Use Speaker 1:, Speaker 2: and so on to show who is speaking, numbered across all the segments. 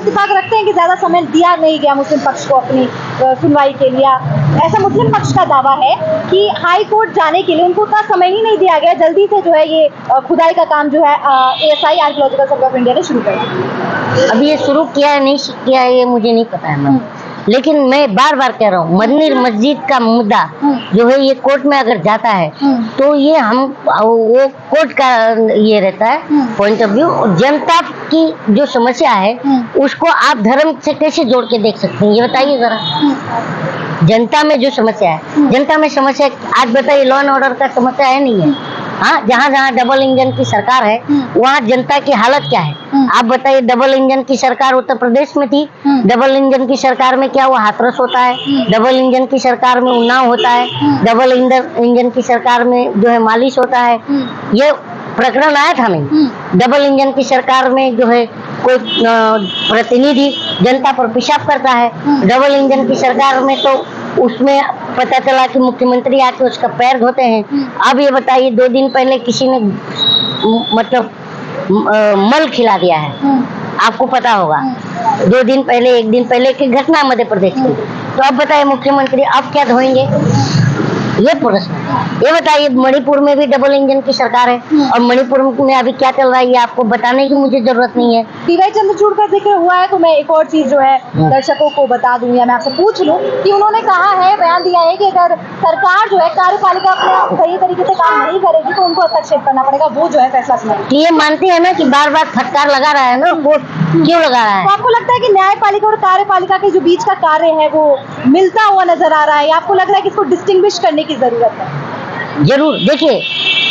Speaker 1: इत्तेफाक रखते हैं कि ज्यादा समय दिया नहीं गया मुस्लिम पक्ष को अपनी सुनवाई के लिए। ऐसा मुस्लिम पक्ष का दावा है कि हाई कोर्ट जाने के लिए उनको उतना समय ही नहीं दिया गया, जल्दी से जो है ये खुदाई का काम जो है ASI archaeological survey of India ने शुरू कर दिया।
Speaker 2: अभी ये शुरू किया है नहीं किया है ये मुझे नहीं पता है मैम, लेकिन मैं बार बार कह रहा हूँ मंदिर मस्जिद का मुद्दा जो है ये कोर्ट में अगर जाता है तो ये हम वो कोर्ट का ये रहता है पॉइंट ऑफ व्यू। जनता की जो समस्या है उसको आप धर्म से कैसे जोड़ के देख सकते हैं ये बताइए जरा। जनता में जो समस्या है, जनता में समस्या आज बताइए लॉ एंड ऑर्डर का समस्या है नहीं है। हाँ, जहाँ जहाँ डबल इंजन की सरकार है वहाँ जनता की हालत क्या है आप बताइए। डबल इंजन की सरकार उत्तर प्रदेश में थी, डबल इंजन की सरकार में क्या हुआ, हाथरस होता है। डबल इंजन की सरकार में उन्नाव होता है। डबल इंजन की सरकार में जो है मालिश होता है। ये प्रकरण आया था नहीं। डबल इंजन की सरकार में जो है कोई प्रतिनिधि जनता पर पेशाब करता है। डबल इंजन की सरकार में तो उसमें पता चला कि मुख्यमंत्री आके उसका पैर धोते हैं। अब ये बताइए 2 दिन पहले किसी ने मतलब मल खिला दिया है, आपको पता होगा। 2 दिन पहले 1 दिन पहले की घटना मध्य प्रदेश की। तो अब बताइए मुख्यमंत्री अब क्या धोएंगे ये प्रश्न। ये बताइए मणिपुर में भी डबल इंजन की सरकार है और मणिपुर में अभी क्या चल रहा है ये आपको बताने की मुझे जरूरत नहीं है।
Speaker 1: DY चंद्रचूड़ का जिक्र हुआ है तो मैं एक और चीज जो है दर्शकों को बता दूं या मैं आपसे पूछ लूं कि उन्होंने कहा है, बयान दिया है कि अगर सरकार जो है कार्यपालिका अपने सही तरीके से काम नहीं करेगी तो उनको हस्तक्षेप करना पड़ेगा, वो जो है फैसला सुनाएगी।
Speaker 2: ये मानते हैं ना कि बार बार फटकार लगा रहा है ना, वो क्यों लगा रहा है?
Speaker 1: तो आपको लगता है कि न्यायपालिका और कार्यपालिका के जो बीच का कार्य है वो मिलता हुआ नजर आ रहा है या आपको लग रहा है कि इसको डिस्टिंग्विश करने की जरूरत है?
Speaker 2: जरूर। देखिए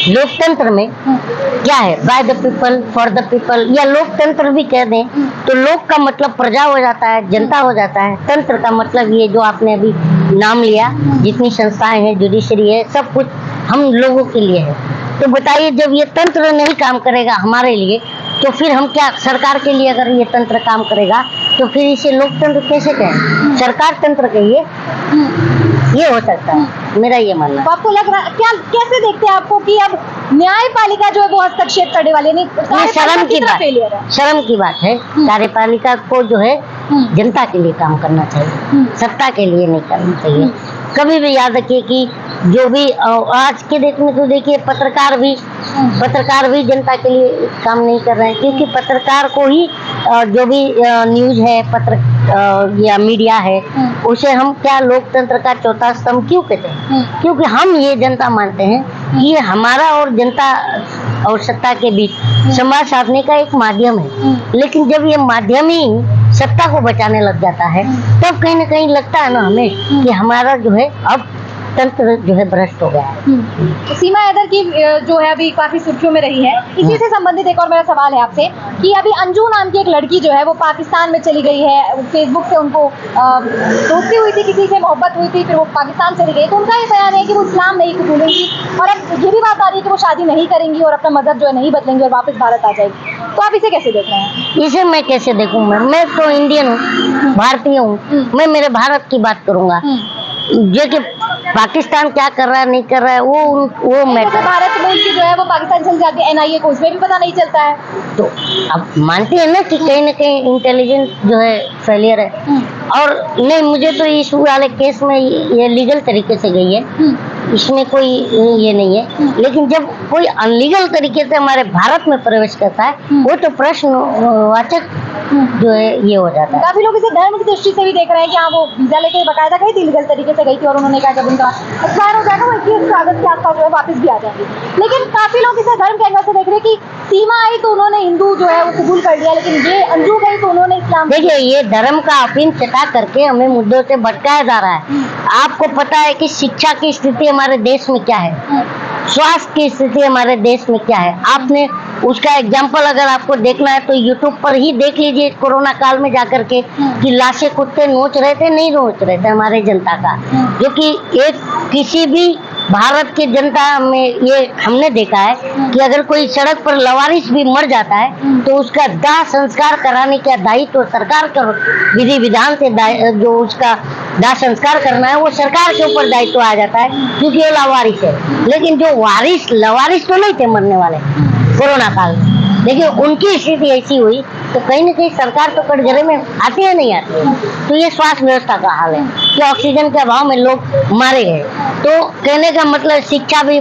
Speaker 2: लोकतंत्र में क्या है, by the people for the people, या लोकतंत्र भी कह दें तो लोक का मतलब प्रजा हो जाता है, जनता हो जाता है। तंत्र का मतलब ये जो आपने अभी नाम लिया, जितनी संस्थाएं हैं, जुडिशरी है, सब कुछ हम लोगों के लिए है। तो बताइए जब ये तंत्र नहीं काम करेगा हमारे लिए तो फिर हम क्या, सरकार के लिए अगर ये तंत्र काम करेगा तो फिर इसे लोकतंत्र कैसे कहें? सरकार तंत्र कहिए, ये हो सकता है, मेरा ये मानना है।
Speaker 1: तो आपको लग रहा है क्या, कैसे देखते हैं आपको कि अब न्यायपालिका जो है वो हस्तक्षेप करने वाली नहीं,
Speaker 2: शर्म की बात, शर्म की बात है। कार्यपालिका को जो है जनता के लिए काम करना चाहिए, सत्ता के लिए नहीं करना चाहिए। कभी भी याद रखिए कि जो भी आज के डेट में तो देखिए पत्रकार भी जनता के लिए काम नहीं कर रहे हैं, क्योंकि पत्रकार को ही जो भी न्यूज है या मीडिया है उसे हम क्या लोकतंत्र का चौथा स्तंभ क्यों कहते हैं? क्योंकि हम ये जनता मानते हैं कि ये हमारा और जनता और सत्ता के बीच संवाद साधने का एक माध्यम है। लेकिन जब ये माध्यम ही सत्ता को बचाने लग जाता है तब कहीं ना कहीं लगता है ना हमें कि हमारा जो है अब तंत्र जो है भ्रष्ट हो गया है।
Speaker 1: सीमा हैदर की जो है अभी काफी सुर्खियों में रही है। इसी से संबंधित एक और मेरा सवाल है आपसे कि अभी अंजू नाम की एक लड़की जो है वो पाकिस्तान में चली गई है, फेसबुक से उनको दोस्ती हुई थी, किसी से मोहब्बत हुई थी, फिर वो पाकिस्तान चली गई। तो उनका ये बयान है कि वो इस्लाम नहीं कबूलेंगी और अब ये भी बात आ रही है कि वो शादी नहीं करेंगी और अपना मजहब जो है नहीं बदलेंगी और वापस भारत आ जाएगी। तो आप इसे कैसे देख रहे हैं?
Speaker 2: इसे मैं कैसे देखूं? मैं तो इंडियन हूँ, भारतीय हूँ, मैं मेरे भारत की बात करूंगा। जो कि पाकिस्तान क्या कर रहा है नहीं कर रहा है वो मैटर।
Speaker 1: भारत में उनकी जो है वो पाकिस्तान चल जाती है NIA को, उसमें भी पता नहीं चलता है।
Speaker 2: तो अब मानते हैं ना कि कहीं ना कहीं इंटेलिजेंस जो है फेलियर है। और नहीं, मुझे तो इस वाले केस में ये लीगल तरीके से गई है, इसमें कोई ये नहीं है। लेकिन जब कोई अनलीगल तरीके से हमारे भारत में प्रवेश करता है वो तो प्रश्नवाचक जो है ये हो जाता है।
Speaker 1: काफी लोग इसे धर्म की दृष्टि से भी देख रहे हैं कि हाँ वो वीजा लेके बकायदा गई थी, लीगल तरीके से गई थी और उन्होंने कहा जब उनका एक्सपायर हो जाएगा वो 21 अगस्त के आसपास जो है वापस भी आ जाएंगे। लेकिन काफी लोग इसे धर्म के एंगल से देख रहे हैं कि सीमा आई तो उन्होंने हिंदू जो है वो कबूल कर लिया, लेकिन ये अंजू गई तो उन्होंने इस्लाम।
Speaker 2: देखिए ये धर्म का अफीम चटा करके हमें मुद्दों से भटकाया जा रहा है। आपको पता है कि शिक्षा की स्थिति हमारे देश में क्या है, स्वास्थ्य की स्थिति हमारे देश में क्या है। आपने उसका एग्जाम्पल अगर आपको देखना है तो यूट्यूब पर ही देख लीजिए, कोरोना काल में जाकर के कि लाशें कुत्ते नोच रहे थे, नहीं नोच रहे थे हमारे जनता का। जो कि एक किसी भी भारत की जनता में ये हमने देखा है कि अगर कोई सड़क पर लवारिस भी मर जाता है तो उसका दाह संस्कार कराने का दायित्व तो सरकार का विधि विधान से जो उसका दाह संस्कार करना है वो सरकार के ऊपर दायित्व आ जाता है, क्योंकि वो लवारिस है। लेकिन जो लवारिस तो नहीं थे मरने वाले कोरोना काल में, लेकिन उनकी स्थिति ऐसी हुई तो कहीं ना कहीं सरकार तो कटघरे में आती है नहीं आती है। तो ये स्वास्थ्य व्यवस्था का हाल है कि ऑक्सीजन के अभाव में लोग मारे गए। तो कहने का मतलब शिक्षा भी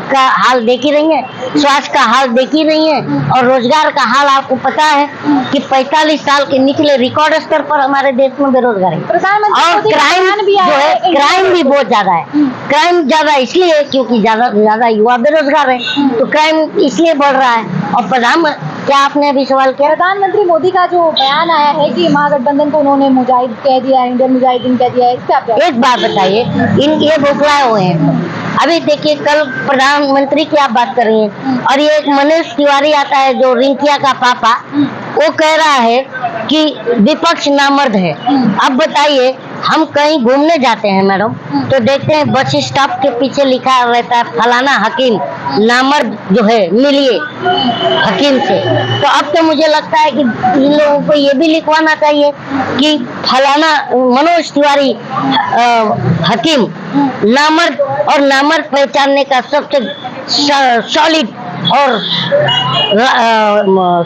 Speaker 2: का हाल देख ही रही है, स्वास्थ्य का हाल देख ही रही है, और रोजगार का हाल आपको पता है कि 45 साल के निचले रिकॉर्ड स्तर पर हमारे देश में बेरोजगारी
Speaker 1: प्रधानमंत्री
Speaker 2: और
Speaker 1: मोदी का
Speaker 2: क्राइम
Speaker 1: बयान भी
Speaker 2: जो
Speaker 1: आया
Speaker 2: है,
Speaker 1: है
Speaker 2: क्राइम भी बहुत ज्यादा है। क्राइम ज्यादा इसलिए है क्योंकि ज्यादा से ज्यादा युवा बेरोजगार है, तो क्राइम इसलिए बढ़ रहा है। और प्रधानमंत्री, क्या आपने अभी सवाल किया?
Speaker 1: प्रधानमंत्री मोदी का जो बयान आया है कि महागठबंधन को उन्होंने मुजाहिद कह दिया है, इंडियन मुजाहिदीन कह दिया है, इस पे आप क्या?
Speaker 2: एक बात बताइए, ये बौखलाए हुए हैं। अभी देखिए, कल प्रधानमंत्री की आप बात कर रही हैं, और ये एक मनीष तिवारी आता है जो रिंकिया का पापा, वो कह रहा है कि विपक्ष नामर्द है। अब बताइए, हम कहीं घूमने जाते हैं मैडम, तो देखते हैं बस स्टॉप के पीछे लिखा रहता है फलाना हकीम नामर्द जो है मिलिए हकीम से। तो अब तो मुझे लगता है कि इन लोगों को ये भी लिखवाना चाहिए कि फलाना मनोज तिवारी हकीम नामर्द, और नामर्द पहचानने का सबसे सॉलिड और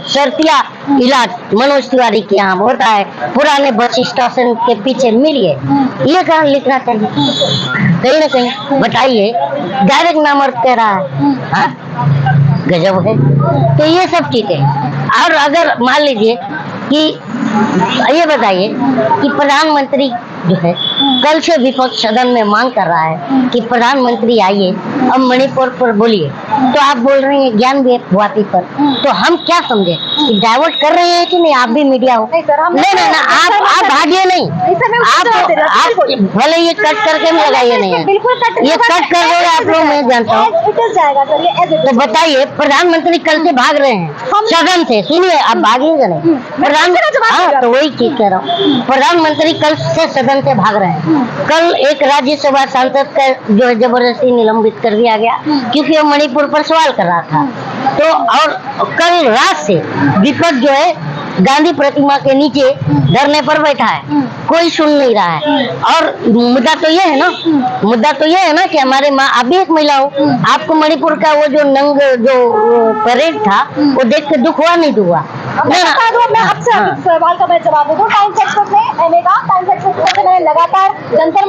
Speaker 2: शर्तिया इलाज मनोज तिवारी के यहाँ होता है, पुराने बस स्टेशन के पीछे मिलिए। ये कहाँ लिखना चाहिए? कहीं ना कहीं बताइए, डायरेक्ट नामर्द कह रहा है। हाँ? गजब है। तो ये सब चीजें, और अगर मान लीजिए कि ये बताइए कि प्रधानमंत्री जो है कल से विपक्ष सदन में मांग कर रहा है कि प्रधानमंत्री आइए अब मणिपुर पर बोलिए, तो आप बोल रहे हैं ज्ञान वापी पर। तो हम क्या समझे कि डाइवर्ट कर रहे हैं कि नहीं? आप भी मीडिया हो।
Speaker 1: नहीं सर, हम
Speaker 2: आप भागिए नहीं, आप भले ये कट करके भी लगाइए नहीं है,
Speaker 1: बिल्कुल कट,
Speaker 2: ये कट कर देगा आप लोग, मैं जानता हूँ।
Speaker 1: जाएगा सर, ये as it
Speaker 2: तो
Speaker 1: is।
Speaker 2: बताइए, प्रधानमंत्री कल से भाग रहे हैं सदन से, सुनिए, आप भागिएगा नहीं। हाँ, तो वही चीज कह रहा हूँ, प्रधानमंत्री कल से सदन से भाग रहे हैं। कल एक राज्यसभा सांसद का जो है जबरदस्ती निलंबित कर दिया गया क्योंकि वो मणिपुर पर सवाल कर रहा था। तो और कल रात से विपक्ष जो है गांधी प्रतिमा के नीचे धरने पर बैठा है, कोई सुन नहीं रहा है। और मुद्दा तो ये है ना कि हमारे माँ, आप भी एक महिला हो, आपको मणिपुर का वो जो नंग जो परेड था वो देख के दुख हुआ नहीं हुआ?
Speaker 1: मैं आपसे सवाल का मैं जवाब दे दूं। टाइम्स एक्सप्रेस में मैंने लगातार जंतर